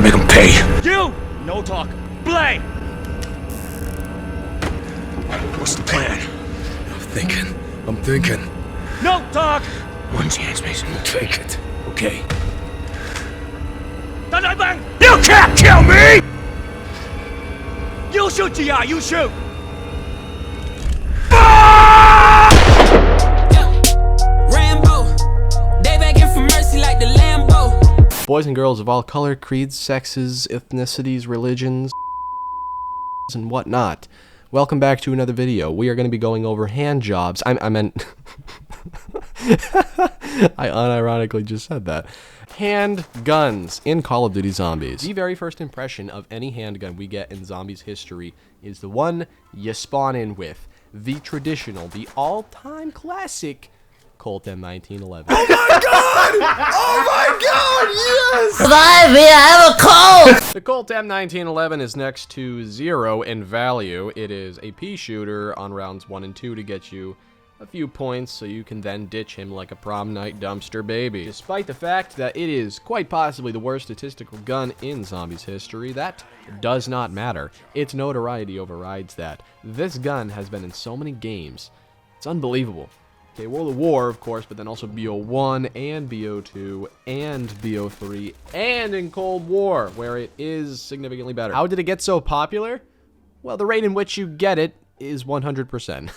make them pay. You! No talk. Play! What's the plan? I'm thinking. No talk! One chance, Mason. We'll take it. Okay. Bang! You can't kill me! You shoot, GI, you shoot! Boys and girls of all color, creeds, sexes, ethnicities, religions, and whatnot. Welcome back to another video. We are going to be going over hand jobs. I meant... I unironically just said that. Handguns in Call of Duty Zombies. The very first impression of any handgun we get in Zombies history is the one you spawn in with. The traditional, the all-time classic Colt M1911. Oh my god! Oh my god! Yes! Revive me, I have a cold! The Colt M1911 is next to 0 in value. It is a pea shooter on rounds 1 and 2 to get you a few points so you can then ditch him like a prom night dumpster baby. Despite the fact that it is quite possibly the worst statistical gun in Zombies history, that does not matter. Its notoriety overrides that. This gun has been in so many games. It's unbelievable. Okay, World of War, of course, but then also BO1 and BO2 and BO3 and in Cold War, where it is significantly better. How did it get so popular? Well, the rate in which you get it is 100%,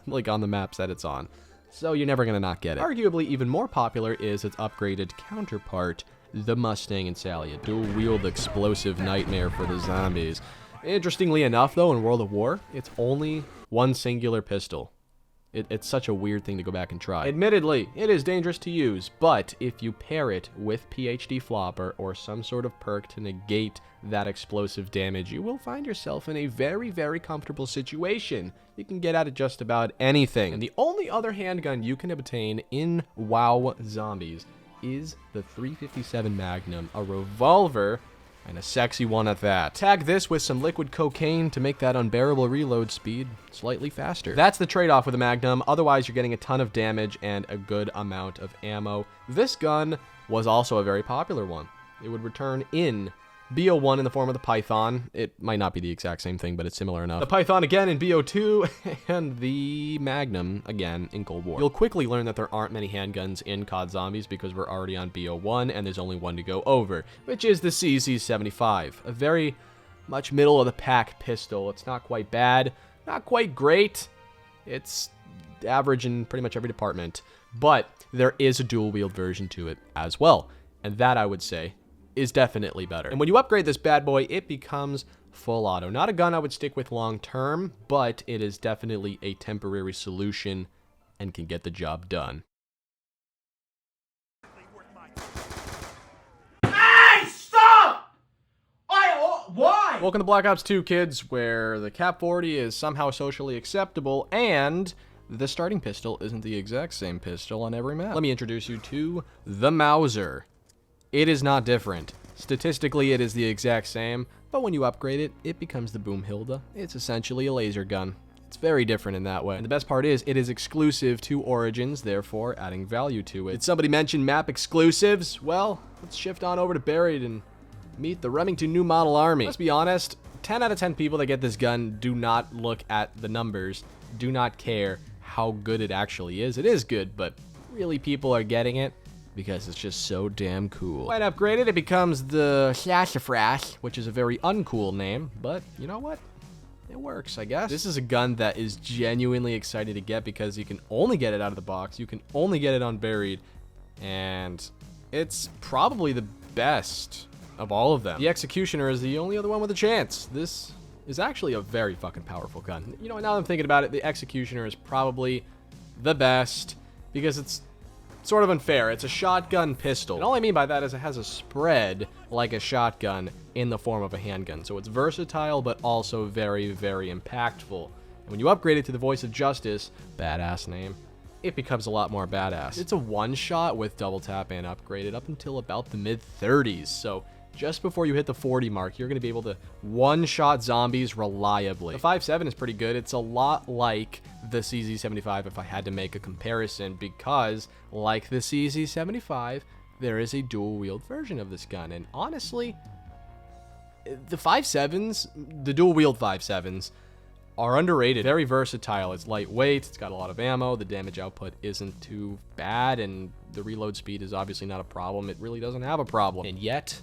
like on the maps that it's on. So you're never gonna not get it. Arguably even more popular is its upgraded counterpart, the Mustang and Sally, a dual-wield explosive nightmare for the zombies. Interestingly enough, though, in World of War, it's only one singular pistol. It's such a weird thing to go back and try. Admittedly, it is dangerous to use, but if you pair it with PhD Flopper or some sort of perk to negate that explosive damage, you will find yourself in a very, very comfortable situation. You can get out of just about anything. And the only other handgun you can obtain in WoW Zombies is the 357 Magnum, a revolver, and a sexy one at that. Tag this with some liquid cocaine to make that unbearable reload speed slightly faster. That's the trade-off with a Magnum. Otherwise, you're getting a ton of damage and a good amount of ammo. This gun was also a very popular one. It would return in BO1 in the form of the Python. It might not be the exact same thing, but it's similar enough. The Python again in BO2, and the Magnum again in Cold War. You'll quickly learn that there aren't many handguns in COD Zombies because we're already on BO1, and there's only one to go over, which is the CZ75. A very much middle-of-the-pack pistol. It's not quite bad, not quite great. It's average in pretty much every department, but there is a dual-wield version to it as well, and that, I would say, is definitely better. And when you upgrade this bad boy, it becomes full auto. Not a gun I would stick with long term, but it is definitely a temporary solution and can get the job done. Hey, stop! Why? Welcome to Black Ops 2, kids, where the Cap 40 is somehow socially acceptable and the starting pistol isn't the exact same pistol on every map. Let me introduce you to the Mauser. It is not different. Statistically, it is the exact same, but when you upgrade it, it becomes the Boomhilda. It's essentially a laser gun. It's very different in that way. And the best part is, it is exclusive to Origins, therefore adding value to it. Did somebody mention map exclusives? Well, let's shift on over to Buried and meet the Remington New Model Army. Let's be honest, 10 out of 10 people that get this gun do not look at the numbers, do not care how good it actually is. It is good, but really people are getting it because it's just so damn cool. When upgraded, it becomes the Sasha Frass, which is a very uncool name, but you know what? It works, I guess. This is a gun that is genuinely exciting to get because you can only get it out of the box, you can only get it on Buried, and it's probably the best of all of them. The Executioner is the only other one with a chance. This is actually a very fucking powerful gun. You know, now that I'm thinking about it, the Executioner is probably the best because it's sort of unfair. It's a shotgun pistol. And all I mean by that is it has a spread like a shotgun in the form of a handgun. So it's versatile, but also very, very impactful. And when you upgrade it to the Voice of Justice, badass name, it becomes a lot more badass. It's a one-shot with double tap and upgraded up until about the mid-30s. So just before you hit the 40 mark, you're going to be able to one-shot zombies reliably. The 5.7 is pretty good. It's a lot like the CZ75 if I had to make a comparison, because like the CZ75, there is a dual-wield version of this gun, and honestly, The 5.7s, the dual-wield 5.7s, are underrated. Very versatile. It's lightweight, it's got a lot of ammo, the damage output isn't too bad, and the reload speed is obviously not a problem. It really doesn't have a problem. And yet,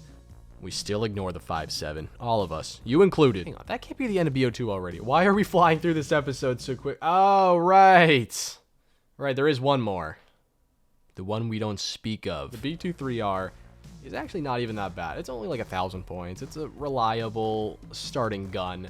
we still ignore the 5.7. All of us. You included. Hang on, that can't be the end of BO2 already. Why are we flying through this episode so quick? Oh, right. Right, there is one more. The one we don't speak of. The B23R is actually not even that bad. It's only like 1,000 points. It's a reliable starting gun.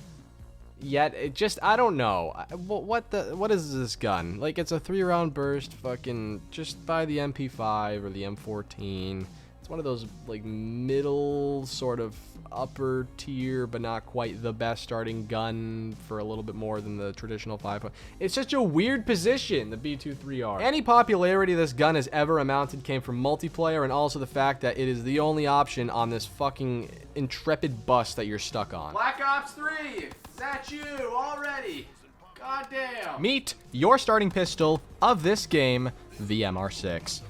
Yet, it just, I don't know. What is this gun? Like, it's a 3-round burst, fucking, just buy the MP5 or the M14. It's one of those, like, middle, sort of upper tier, but not quite the best starting gun for a little bit more than the traditional 5. It's such a weird position, the B23R. Any popularity this gun has ever amounted came from multiplayer, and also the fact that it is the only option on this fucking intrepid bus that you're stuck on. Black Ops 3! Is that you already? Goddamn. Meet your starting pistol of this game, the MR6.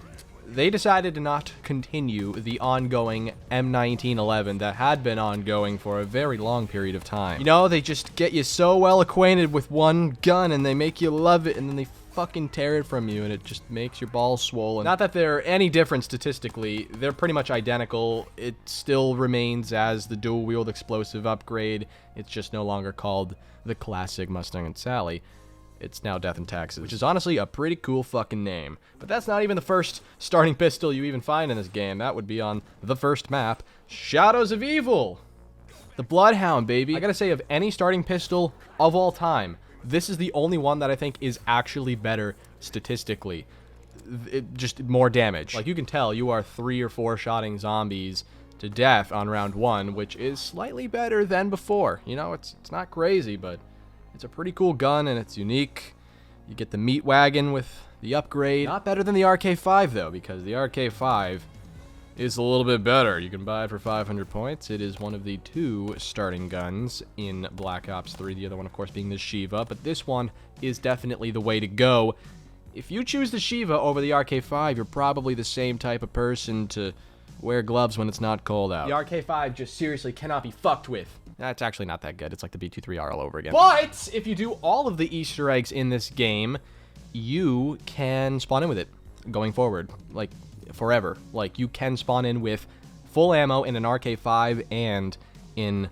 They decided to not continue the ongoing M1911 that had been ongoing for a very long period of time. You know, they just get you so well acquainted with one gun and they make you love it, and then they fucking tear it from you and it just makes your balls swollen. Not that they're any different statistically, they're pretty much identical. It still remains as the dual-wield explosive upgrade. It's just no longer called the classic Mustang and Sally. It's now Death and Taxes, which is honestly a pretty cool fucking name. But that's not even the first starting pistol you even find in this game. That would be on the first map, Shadows of Evil. The Bloodhound, baby. I gotta say, of any starting pistol of all time, this is the only one that I think is actually better statistically. Just more damage. Like, you can tell you are 3 or 4 shotting zombies to death on round 1, which is slightly better than before. You know, it's not crazy, but it's a pretty cool gun, and it's unique. You get the meat wagon with the upgrade. Not better than the Rk7, though, because the Rk7 is a little bit better. You can buy it for 500 points. It is one of the 2 starting guns in Black Ops 3. The other one, of course, being the Shiva, but this one is definitely the way to go. If you choose the Shiva over the Rk7, you're probably the same type of person to wear gloves when it's not cold out. The Rk7 just seriously cannot be fucked with. That's actually not that good. It's like the B23R all over again. But if you do all of the Easter eggs in this game, you can spawn in with it going forward, like forever. Like, you can spawn in with full ammo in an Rk7 and in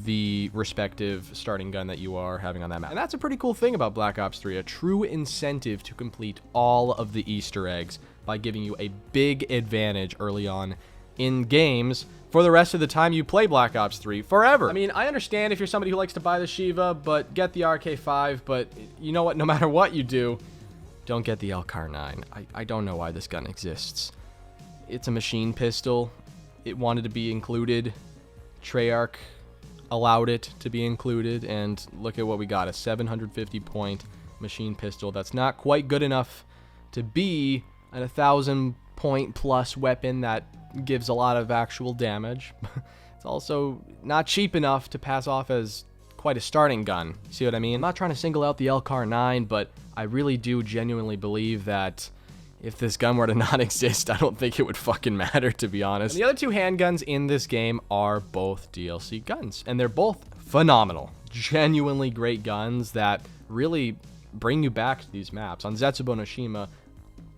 the respective starting gun that you are having on that map. And that's a pretty cool thing about Black Ops 3, a true incentive to complete all of the Easter eggs by giving you a big advantage early on in games for the rest of the time you play Black Ops 3 forever. I mean, I understand if you're somebody who likes to buy the Shiva, but get the Rk7, but you know what, no matter what you do, don't get the Rk9. I don't know why this gun exists. It's a machine pistol. It wanted to be included. Treyarch allowed it to be included, and look at what we got, a 750 point machine pistol that's not quite good enough to be an 1,000 point plus weapon that gives a lot of actual damage. It's also not cheap enough to pass off as quite a starting gun. See what I mean? I'm not trying to single out the Rk9, but I really do genuinely believe that if this gun were to not exist, I don't think it would fucking matter, to be honest. And the other 2 handguns in this game are both DLC guns, and they're both phenomenal. Genuinely great guns that really bring you back to these maps. On Zetsubo Noshima,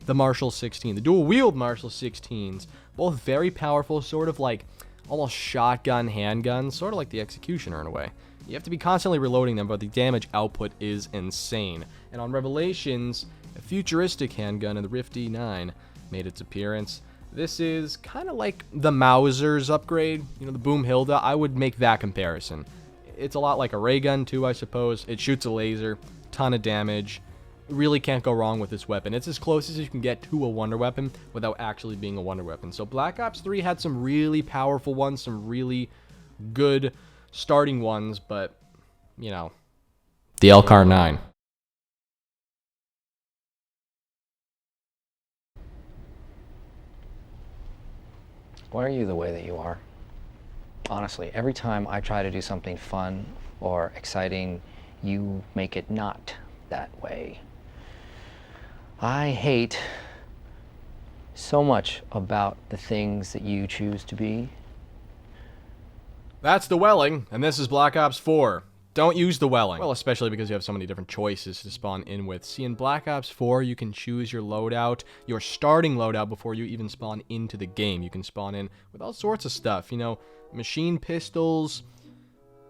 the Marshall 16, the dual-wield Marshall 16s, both very powerful, sort of like almost shotgun handguns, sort of like the Executioner in a way. You have to be constantly reloading them, but the damage output is insane. And on Revelations, a futuristic handgun in the Rift E9 made its appearance. This is kind of like the Mauser's upgrade, you know, the Boom Hilda. I would make that comparison. It's a lot like a ray gun too, I suppose. It shoots a laser, ton of damage. Really can't go wrong with this weapon. It's as close as you can get to a wonder weapon without actually being a wonder weapon. So Black Ops 3 had some really powerful ones, some really good starting ones, but, you know, the Rk9. Why are you the way that you are? Honestly, every time I try to do something fun or exciting, you make it not that way. I hate so much about the things that you choose to be. That's the Welling, and this is Black Ops 4. Don't use the Welling. Well, especially because you have so many different choices to spawn in with. See, in Black Ops 4, you can choose your loadout, your starting loadout, before you even spawn into the game. You can spawn in with all sorts of stuff, you know, machine pistols,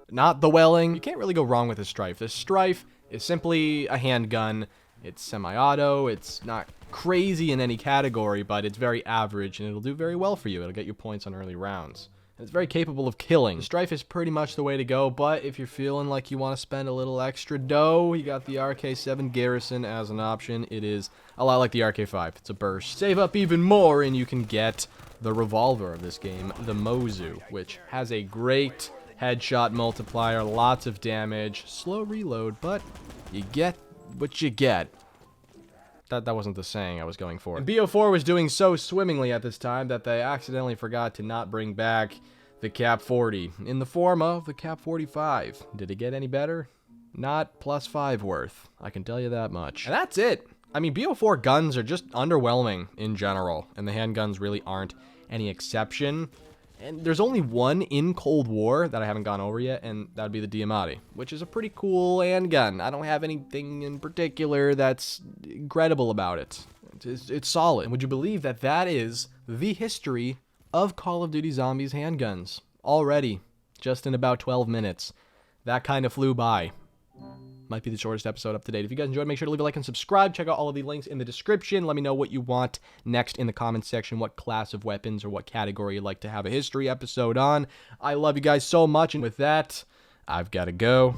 not the Welling. You can't really go wrong with the Strife. The Strife is simply a handgun. It's semi-auto. It's not crazy in any category, but it's very average, and it'll do very well for you. It'll get you points on early rounds. It's very capable of killing. The Strife is pretty much the way to go, but if you're feeling like you want to spend a little extra dough, you got the Rk7 Garrison as an option. It is a lot like the Rk5. It's a burst. Save up even more, and you can get the Revolver of this game, the Mozu, which has a great headshot multiplier, lots of damage, slow reload, but you get what you get. That wasn't the saying I was going for. And BO4 was doing so swimmingly at this time that they accidentally forgot to not bring back the Cap 40 in the form of the Cap 45. Did it get any better? Not +5 worth. I can tell you that much. And that's it. I mean, BO4 guns are just underwhelming in general, and the handguns really aren't any exception. And there's only one in Cold War that I haven't gone over yet, and that would be the Diamatti, which is a pretty cool handgun. I don't have anything in particular that's incredible about it. It's solid. And would you believe that that is the history of Call of Duty Zombies handguns? Already, just in about 12 minutes. That kind of flew by. Might be the shortest episode up to date. If you guys enjoyed, make sure to leave a like and subscribe. Check out all of the links in the description. Let me know what you want next in the comments section, what class of weapons or what category you'd like to have a history episode on. I love you guys so much, and with that, I've got to go.